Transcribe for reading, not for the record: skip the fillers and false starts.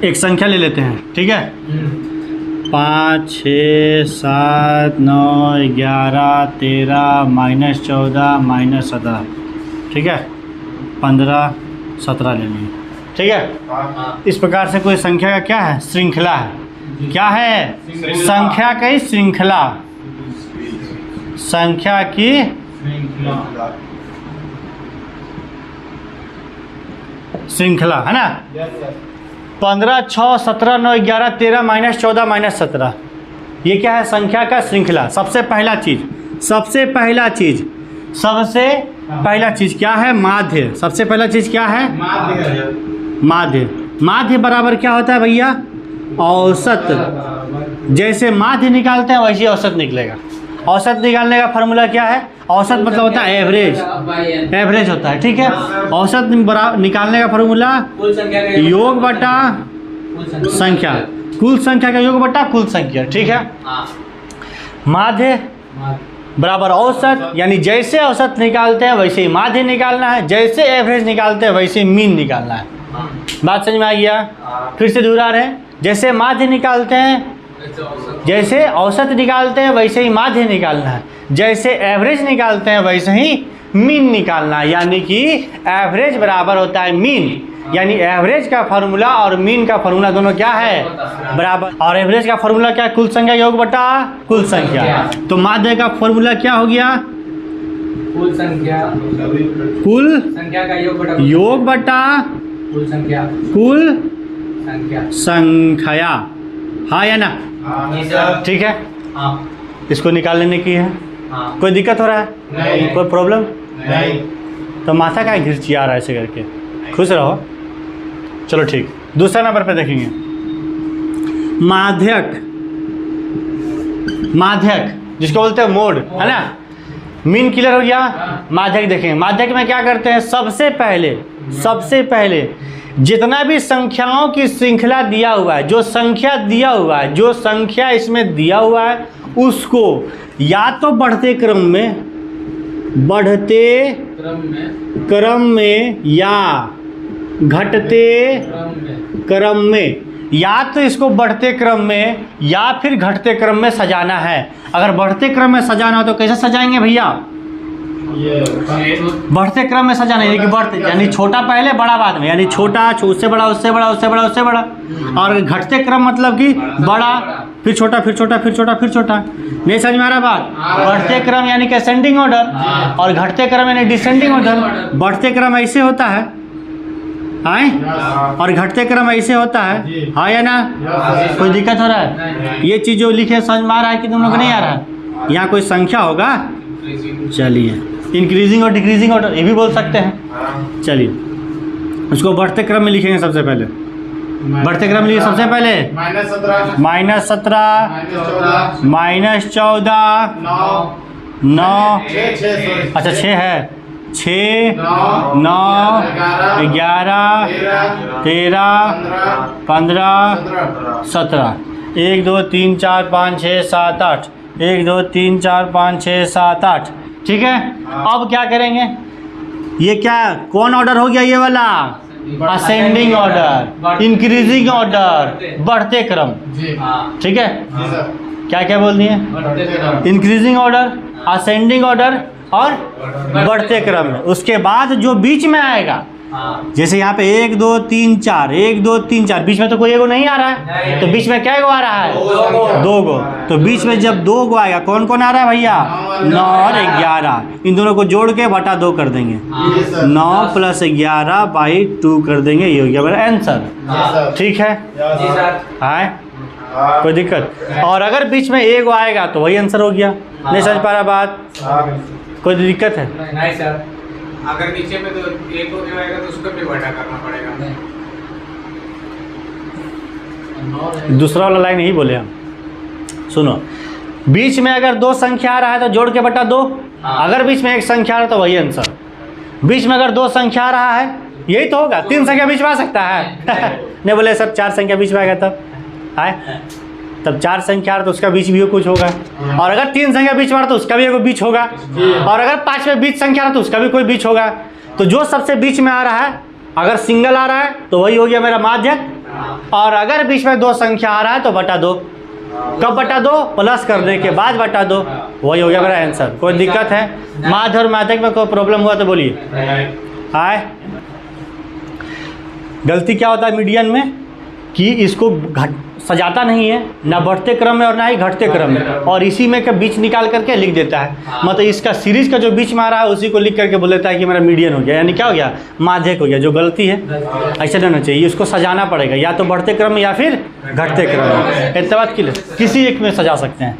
एक संख्या ले लेते हैं, ठीक है। 5, 6, 7, 9, 11, 13, -14, -17, ठीक है। 15, 17 ले लेंगे, ठीक है। इस प्रकार से कोई संख्या का क्या है, श्रृंखला है। क्या है, संख्या की श्रृंखला, संख्या की श्रृंखला, है ना। 15, 6, 17, 9, 11, 13, -14, -17, ये क्या है, संख्या का श्रृंखला। सबसे पहला चीज क्या है, माध्य। सबसे पहला चीज क्या है, माध्य। माध्य बराबर क्या होता है भैया, औसत। जैसे माध्य निकालते हैं वैसे औसत निकलेगा। औसत निकालने का फॉर्मूला क्या है, औसत मतलब होता है एवरेज, एवरेज होता है, ठीक है। औसत निकालने का फॉर्मूला योग बटा संख्या, कुल संख्या का योग बटा कुल संख्या, ठीक है। माध्य बराबर औसत, यानी जैसे औसत निकालते हैं वैसे ही माध्य निकालना है, जैसे एवरेज निकालते हैं वैसे ही मीन निकालना है। बात समझ में आ गया। फिर से दोहरा रहे हैं, जैसे माध्य निकालते हैं, जैसे औसत निकालते हैं वैसे ही माध्य निकालना है, जैसे एवरेज निकालते हैं वैसे ही मीन निकालना है। यानी कि एवरेज बराबर होता है मीन, यानी एवरेज का फार्मूला और मीन का फार्मूला दोनों क्या है, बराबर। और एवरेज का फार्मूला क्या है, कुल संख्या योग बटा कुल संख्या। तो माध्य का फार्मूला क्या हो गया, कुल संख्या का योग बटा कुल संख्या, हाँ या ना, ठीक है। इसको निकाल लेने की है। कोई दिक्कत हो रहा है, नहीं। कोई प्रॉब्लम नहीं। तो माथा का घिरची आ रहा है ऐसे करके, खुश रहो। चलो ठीक, दूसरा नंबर पे देखेंगे, माध्यक। माध्यक जिसको बोलते हैं मोड, है ना। मीन क्लियर हो गया। माध्यक देखेंगे, माध्यक में क्या करते हैं, सबसे पहले जितना भी संख्याओं की श्रृंखला दिया हुआ है, जो संख्या दिया हुआ है, जो संख्या इसमें दिया हुआ है, उसको या तो बढ़ते क्रम में या घटते क्रम में, या तो इसको बढ़ते क्रम में या फिर घटते क्रम में सजाना है। अगर बढ़ते क्रम में सजाना हो तो कैसे सजाएंगे भैया, बढ़ते क्रम में सजाना, यानी कि बढ़ते, यानी छोटा पहले बड़ा बाद में, यानी छोटा उससे बड़ा उससे बड़ा उससे बड़ा उससे बड़ा। और घटते क्रम मतलब कि बड़ा फिर छोटा फिर छोटा फिर छोटा फिर छोटा। नहीं समझ में आ रहा बात। बढ़ते क्रम यानी कि असेंडिंग ऑर्डर और घटते क्रम यानी डिसेंडिंग ऑर्डर। बढ़ते क्रम ऐसे होता है, आए, और घटते क्रम ऐसे होता है, हाँ या ना। कोई दिक्कत हो रहा है, ये चीज जो लिखे समझ में आ रहा है कि तुम लोग नहीं आ रहा है। यहाँ कोई संख्या होगा, चलिए इंक्रीजिंग और डिक्रीजिंग ऑर्डर ये भी बोल सकते हैं। चलिए उसको बढ़ते क्रम में लिखेंगे। सबसे पहले बढ़ते क्रम लिखिए, सबसे पहले -17, -14, 9, अच्छा 6 है, 6, 9, 11, 13, 15, 17, 1, 2, 3, 4, 5, 6, 7, 8, 1, 2, 3, 4, 5, 6, 7, 8, ठीक है। अब क्या करेंगे, ये क्या कौन ऑर्डर हो गया, ये वाला असेंडिंग ऑर्डर, इंक्रीजिंग ऑर्डर, बढ़ते क्रम, ठीक है। क्या क्या बोल दिए, इंक्रीजिंग ऑर्डर, असेंडिंग ऑर्डर और बढ़ते क्रम में। उसके बाद जो बीच में आएगा, जैसे यहाँ पे 1, 2, 3, 4, 1, 2, 3, 4, बीच में तो कोई एगो नहीं आ रहा है, तो बीच में क्या गो आ रहा है, 2 गो। तो बीच में जब 2 गो आएगा, कौन कौन आ रहा है भैया, 9 और 11, इन दोनों को जोड़ के बटा 2 कर देंगे, 9 + 11/2 कर देंगे, ये हो गया मेरा आंसर, ठीक है। कोई दिक्कत। और अगर बीच में 1 गो आएगा तो वही आंसर हो गया। नहीं समझ पा रहा बात, कोई दिक्कत है, नहीं सर। अगर नीचे में तो 1 हो जाएगा तो उसको भी बटा करना पड़ेगा। दूसरा वाला लाइन यही बोले हम, सुनो। बीच में अगर 2 संख्या आ रहा है तो जोड़ के बटा 2, अगर बीच में 1 संख्या आ रहा है तो वही आंसर। बीच में अगर 2 संख्या आ रहा है यही तो होगा, 3 संख्या बीच में आ सकता है नहीं बोले सर 4 संख्या बीच में आएगा तब आए, तब 4 संख्या तो उसका बीच भी कुछ होगा। और अगर 3 संख्या बीच में आ रहा तो उसका भी एक बीच होगा। और अगर 5 में बीच संख्या रहा तो उसका भी कोई बीच होगा। तो जो सबसे बीच में आ रहा है, अगर सिंगल आ रहा है तो वही हो गया मेरा माध्यक, और अगर बीच में 2 संख्या आ रहा है तो बटा 2। कब बटा 2? प्लस करने के बाद बटा 2। वही हो गया मेरा आंसर। कोई दिक्कत है? माध्य और माध्यक में कोई प्रॉब्लम हुआ तो बोलिए। हाय, गलती क्या होता है मीडियन में कि इसको सजाता नहीं है, ना बढ़ते क्रम में और ना ही घटते क्रम में, और इसी में का बीच निकाल करके लिख देता है। मतलब इसका सीरीज का जो बीच में आ रहा है उसी को लिख करके बोल देता है कि मेरा मीडियन हो गया, यानी क्या हो गया? माध्यक हो गया, जो गलती है। ऐसा नहीं होना चाहिए, इसको सजाना पड़ेगा, या तो बढ़ते क्रम में या फिर घटते क्रम में। इतना बात किसी एक में सजा सकते हैं।